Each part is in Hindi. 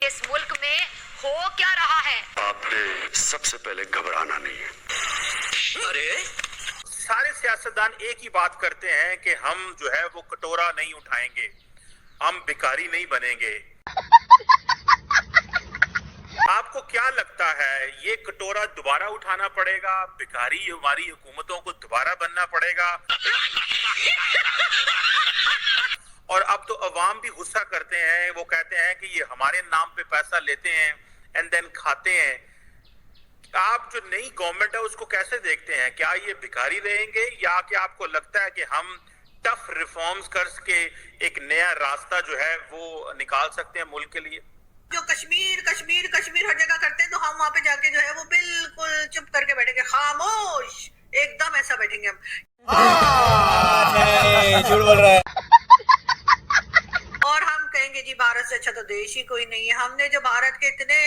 इस मुल्क में हो क्या रहा है? आपने सबसे पहले घबराना नहीं है। अरे सारे सियासतदान एक ही बात करते हैं कि हम जो है वो कटोरा नहीं उठाएंगे, हम भिखारी नहीं बनेंगे। आपको क्या लगता है ये कटोरा दोबारा उठाना पड़ेगा, भिखारी हमारी हुकूमतों को दोबारा बनना पड़ेगा? और अब तो अवाम भी गुस्सा करते हैं, वो कहते हैं कि ये हमारे नाम पे पैसा लेते हैं एंड देन खाते हैं। आप जो नई गवर्नमेंट है उसको कैसे देखते हैं? क्या ये भिखारी रहेंगे या कि आपको लगता है कि हम टफ रिफॉर्म्स करके एक नया रास्ता जो है वो निकाल सकते हैं मुल्क के लिए? जो कश्मीर कश्मीर कश्मीर हर जगह करते हैं, तो हम वहां पे जाके जो है वो बिल्कुल चुप करके बैठेंगे, खामोश एकदम ऐसा बैठेंगे हम। झूठ बोल रहा है। और हम कहेंगे जी भारत से अच्छा तो देश ही कोई नहीं है। हमने जो भारत के इतने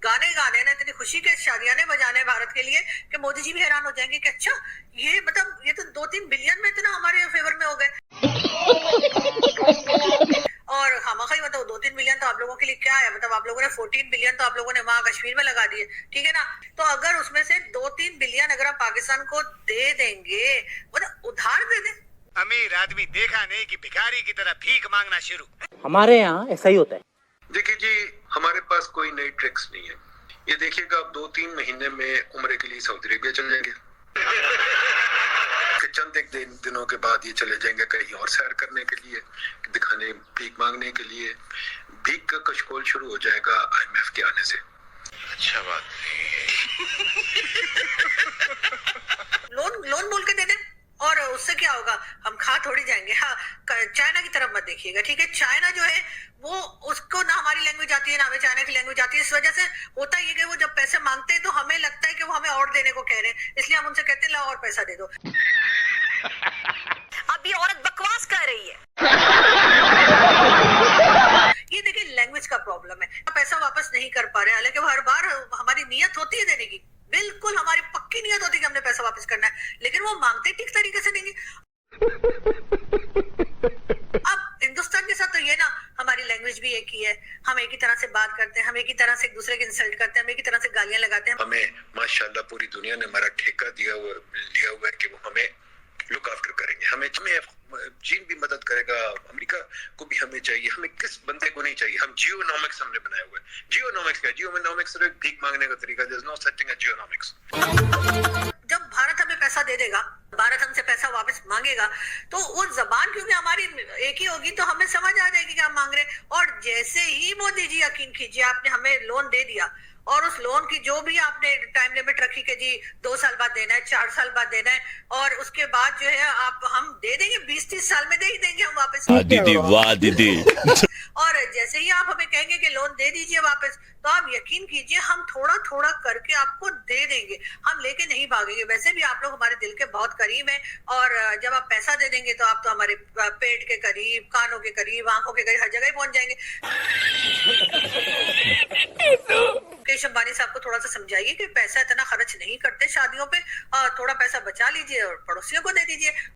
गाने गाने ना, इतनी खुशी के शादियाने बजाने भारत के लिए कि मोदी जी भी हैरान हो जाएंगे कि अच्छा ये मतलब ये तो 2-3 बिलियन में इतना हमारे फेवर में हो गए। और हम मतलब 2-3 बिलियन तो आप लोगों के लिए क्या है, मतलब आप लोगों ने 14 बिलियन तो आप लोगों ने वहां कश्मीर में लगा दिए, ठीक है ना? तो अगर उसमें से 2-3 बिलियन अगर आप पाकिस्तान को दे देंगे, मतलब उधार दे दें। अमीर आदमी देखा नहीं कि भिखारी की तरह भीख मांगना शुरू। हमारे यहाँ ऐसा ही होता है। देखिए जी, हमारे पास कोई नई ट्रिक्स नहीं है। ये देखिएगा, आप 2-3 महीने में उम्रे के लिए सऊदी अरेबिया चल जाएंगे। फिर चंद एक दिनों के बाद ये चले जाएंगे कहीं और सैर करने के लिए, दिखाने भीख मांगने के लिए। भीख का कशकोल शुरू हो जाएगा IMF के आने से। अच्छा बात लोन बोल के दे दें और उससे क्या होगा, हम खा थोड़ी जाएंगे। हाँ, चाइना की तरफ मत देखिएगा, ठीक है? चाइना जो है वो उसको ना हमारी लैंग्वेज आती है ना हमें चाइना की लैंग्वेज आती है। इस वजह से होता ये कि वो जब पैसे मांगते हैं तो हमें लगता है कि वो हमें और देने को कह रहे हैं, इसलिए हम उनसे कहते हैं ला और पैसा दे दो। अब ये औरत बकवास कर रही है। ये देखिए लैंग्वेज का प्रॉब्लम है, पैसा वापस नहीं कर पा रहे, हालांकि वो हर बार हमारी नियत होती है देने की, बिल्कुल हमारी पक्की नियत होती है कि हमने पैसा वापस करना है, लेकिन वो मांगते ठीक तरीके से देंगे। अब हिंदुस्तान के साथ तो ये ना, हमारी लैंग्वेज भी एक ही है, हम एक ही तरह से बात करते हैं, हम एक ही तरह से एक दूसरे की इंसल्ट करते हैं, हम एक ही तरह से गालियां लगाते हैं। हमें माशाल्लाह पूरी दुनिया ने हमारा ठेका लिया हुआ है कि वो हमें लुक आफ्टर करेंगे। हमें चीन भी मदद करेगा, अमेरिका को भी हमें चाहिए। हमें किस बंदे को नहीं चाहिए? हम जियोनॉमिक्स हमने बनाया हुआ है। जियोनॉमिक्स क्या? जियोनॉमिक्स सिर्फ भीख मांगने का तरीका। There is no such thing as geonomics. जब भारत हमें पैसा दे देगा, भारत हमसे पैसा वापस मांगेगा, तो वो जबान क्योंकि हमारी एक ही होगी तो हमें समझ आ जाएगी कि हम मांग रहे हैं। और जैसे ही मोदी जी, यकीन कीजिए, आपने हमें लोन दे दिया और उस लोन की जो भी आपने टाइम लिमिट रखी कि जी 2 साल बाद देना है, 4 साल बाद देना है, और उसके बाद जो है हम दे देंगे, 20-30 साल में दे ही देंगे हम वापस। दीदी वाह दीदी। और जैसे ही आप हमें कहेंगे कि लोन दे दीजिए वापस, तो आप यकीन कीजिए हम थोड़ा थोड़ा करके आपको दे देंगे, हम लेके नहीं भागेंगे। वैसे भी आप लोग हमारे दिल के बहुत करीब हैं, और जब आप पैसा दे देंगे तो आप तो हमारे पेट के करीब, कानों के करीब, आंखों के करीब, हर जगह ही पहुंच जाएंगे। मुकेश अंबानी साहब को थोड़ा सा समझाइए कि पैसा इतना खर्च नहीं करते शादियों पे, और थोड़ा पैसा बचा लीजिए और पड़ोसियों को दे दीजिए।